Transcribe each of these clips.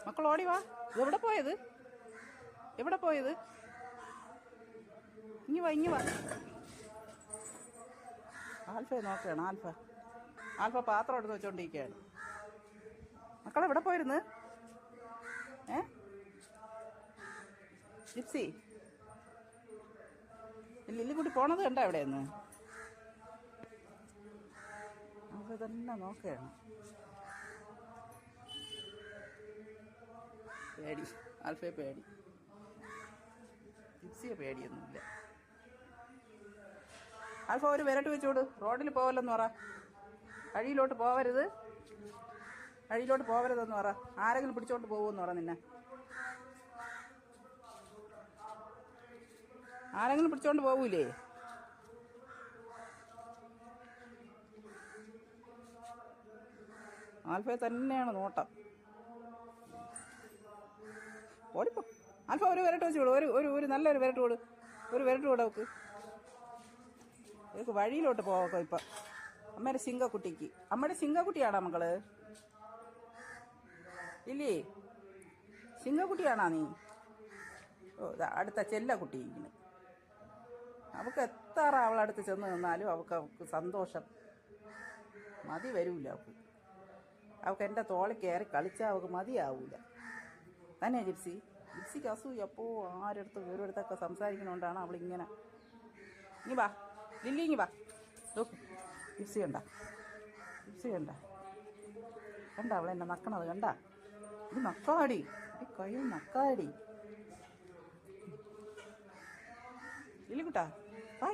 മക്കൾ ഓടി വാ. എവിടെ പോയത്? എവിടെ പോയത്? ഇങ്ങി വാ, ഇങ്ങി വാ. ആൽഫയെ നോക്കുകയാണ്. ആൽഫ പാത്രം എടുത്ത് വെച്ചോണ്ടിരിക്കുകയാണ്. മക്കളെവിടെ പോയിരുന്നു? ജിപ്സി ലില്ലിക്കുട്ടി പോണത് കണ്ട എവിടെയെന്ന്? ആൽഫ തന്നെ നോക്കുകയാണ്. പേടി, ആൽഫയെ പേടി. ജിപ്സിയെ പേടിയൊന്നുമില്ല. ആൽഫ ഒരു വിരട്ട് വെച്ചോട്. റോഡിൽ പോവല്ലെന്ന് പറ. വഴിയിലോട്ട് പോവരുതെന്ന് പറ. ആരെങ്കിലും പിടിച്ചോണ്ട് പോകുമെന്ന് പറ. നിന്നെ ആരെങ്കിലും പിടിച്ചോണ്ട് പോകൂലേ? ആൽഫയെ തന്നെയാണ് നോട്ടം. ഓടിപ്പോ ആൽഫ. ഒരു വിരട്ട് വെച്ച് വിടും. ഒരു നല്ലൊരു വിരട്ട് കൊടു. ഒരു വിരട്ട് കൂടെ അവക്ക്. വഴിയിലോട്ട് പോവാം ഇപ്പം. അമ്മയുടെ സിംഗക്കുട്ടിയാണോ മക്കള്? ഇല്ലേ, സിംഗക്കുട്ടിയാണോ നീ? ഓ, അടുത്ത ചെല്ലക്കുട്ടി ഇങ്ങനെ. അവൾക്ക് എത്ര അവളടുത്ത് ചെന്ന് നിന്നാലും അവൾക്ക് സന്തോഷം മതി വരൂല. അവൾക്ക് എൻ്റെ തോളിൽ കയറി കളിച്ചാൽ അവൾക്ക് മതിയാവൂല. തന്നെ ജിപ്സിക്ക് അസൂയ. അപ്പോൾ ഓരോരുത്തൊക്കെ സംസാരിക്കണോണ്ടാണ് അവളിങ്ങനെ. ഇനി വാ ലില്ലി, ഇങ്ങി വാ. ജിപ്സി കണ്ട അവളെന്നെ നക്കണത് കണ്ട? ഇത് നക്കാടി, കൈ നക്കാടി. ലില്ലിക്കുട്ടാ വാ,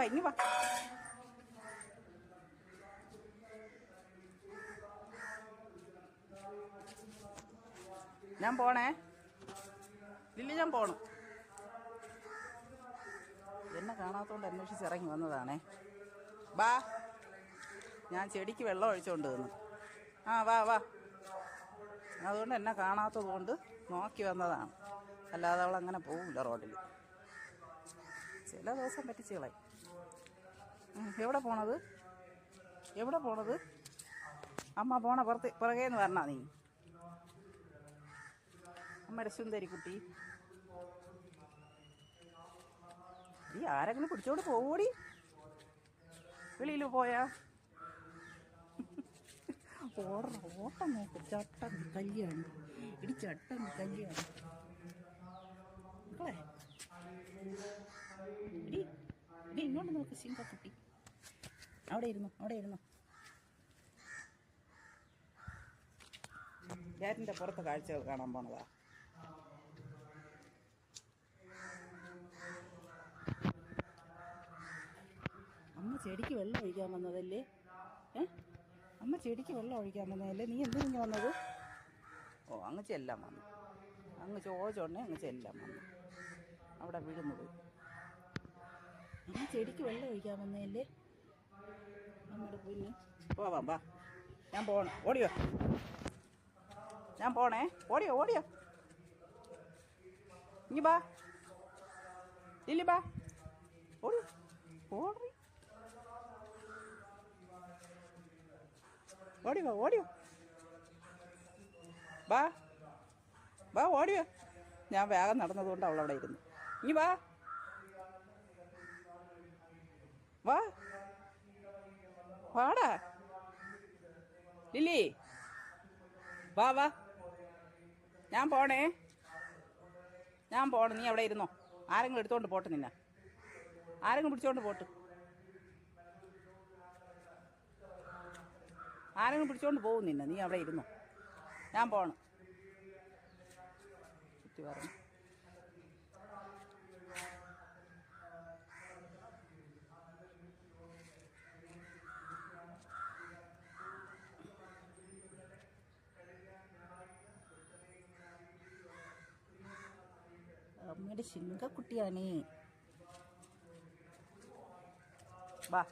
ഇങ്ങി വാ. ഞാൻ പോണേ ലില്ലി, ഞാൻ പോണു. എന്നെ കാണാത്തോണ്ട് അന്വേഷിച്ച് ഇറങ്ങി വന്നതാണേ. വാ, ഞാൻ ചെടിക്ക് വെള്ളം ഒഴിച്ചുകൊണ്ട് വന്നു. വാ. അതുകൊണ്ട് എന്നെ കാണാത്തത് കൊണ്ട് നോക്കി വന്നതാണ്. അല്ലാതെ അവളങ്ങനെ പോവില്ല റോഡിൽ. ചില ദിവസം പറ്റിച്ച് കളയും. എവിടെ പോണത്? അമ്മ പോണ പുറകേന്ന് വരണ നീ? അമ്മയുടെ സുന്ദരി കുട്ടി. ഈ ആരെങ്കിലും പിടിച്ചോണ്ട് പോകൂടി. വെളിയിൽ പോയാ ഓട്ടം നോക്ക്. ചട്ടം കല്യാണ് മക്കളെ. ഇങ്ങോട്ട് നോക്ക് സിംഗക്കുട്ടി. അവിടെ ഇരുന്നു. ഗേറ്റിന്റെ പുറത്തെ കാഴ്ചകൾ കാണാൻ പോണതാ. അമ്മ ചെടിക്ക് വെള്ളം ഒഴിക്കാൻ വന്നതല്ലേ? നീ എന്തിനു വന്നത്? ഓ, അങ്ങ് ചെല്ലാൻ വന്നു. അങ്ങ് ചോദിച്ചോണ്ടേ അങ്ങ് ചെല്ലാൻ വന്നു. അവിടെ വീഴുന്നു പോയി. അമ്മ ചെടിക്ക് വെള്ളം ഒഴിക്കാൻ വന്നതല്ലേ? അമ്മയുടെ പൊന്ന്. പോവാം, വാ. ഞാൻ പോണം. ഓടിയോ. ഇനി ബാ ലില്ലി, ബാ. ഓടിയോ. ബാ ഓടിയോ. ഞാൻ വേഗം നടന്നതുകൊണ്ട് അവളവിടെ ഇരുന്നു. ഇനി വാടാ ലില്ലി. വാ. ഞാൻ പോണേ. നീ അവിടെ ഇരുന്നോ. ആരെങ്കിലും എടുത്തോണ്ട് പോട്ടെ. നിന്നെ ആരെങ്കിലും പിടിച്ചോണ്ട് പോട്ട്. ആരെങ്കിലും പിടിച്ചോണ്ട് പോകും നിന്നെ. നീ അവിടെ ഇരുന്നോ. ഞാൻ പോണം. ചുറ്റി പറഞ്ഞു. അമ്മയുടെ ശിങ്കക്കുട്ടിയാണേ. വാ.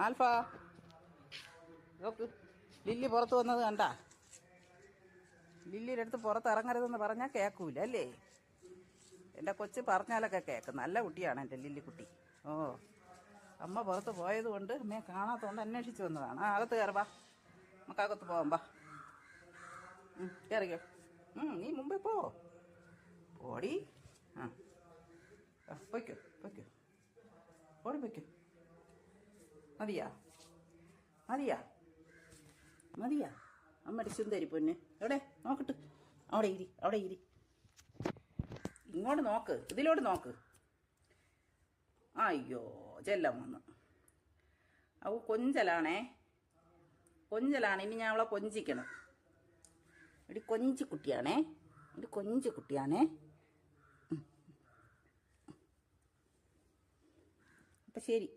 ആൽഫ നോക്ക്. ലില്ലി പുറത്ത് വന്നത് കണ്ടാ? ലില്ലിയുടെ അടുത്ത് പുറത്ത് ഇറങ്ങരുതെന്ന് പറഞ്ഞാൽ കേൾക്കൂല അല്ലേ? എൻ്റെ കൊച്ച് പറഞ്ഞാലൊക്കെ കേൾക്കും. നല്ല കുട്ടിയാണ് എൻ്റെ ലില്ലിക്കുട്ടി. ഓ, അമ്മ പുറത്ത് പോയത് കൊണ്ട് അമ്മയെ കാണാത്തതുകൊണ്ട് അന്വേഷിച്ച് വന്നതാണ്. ആ, അകത്ത് കയറുവാ, നമുക്കകത്ത് പോകാം. വാ, കയറിക്കോ. നീ മുമ്പേ ഓടി. ആ, പൊയ്ക്കോ പൊയ്ക്കോ, ഓടി പൊയ്ക്കോ. മതിയാ മതിയാ മതിയാ. അമ്മയുടെ സുന്ദരി പൊന്ന് എവിടെ നോക്കട്ട്. അവിടെ ഇരി. ഇങ്ങോട്ട് നോക്ക്, ഇതിലോട്ട് നോക്ക്. അയ്യോ, ചെല്ലം വന്നു. അവ കൊഞ്ചലാണ്. ഇനി ഞാൻ അവളെ കൊഞ്ചിക്കണം. ഒരു കൊഞ്ചി കുട്ടിയാണേ. അപ്പം ശരി.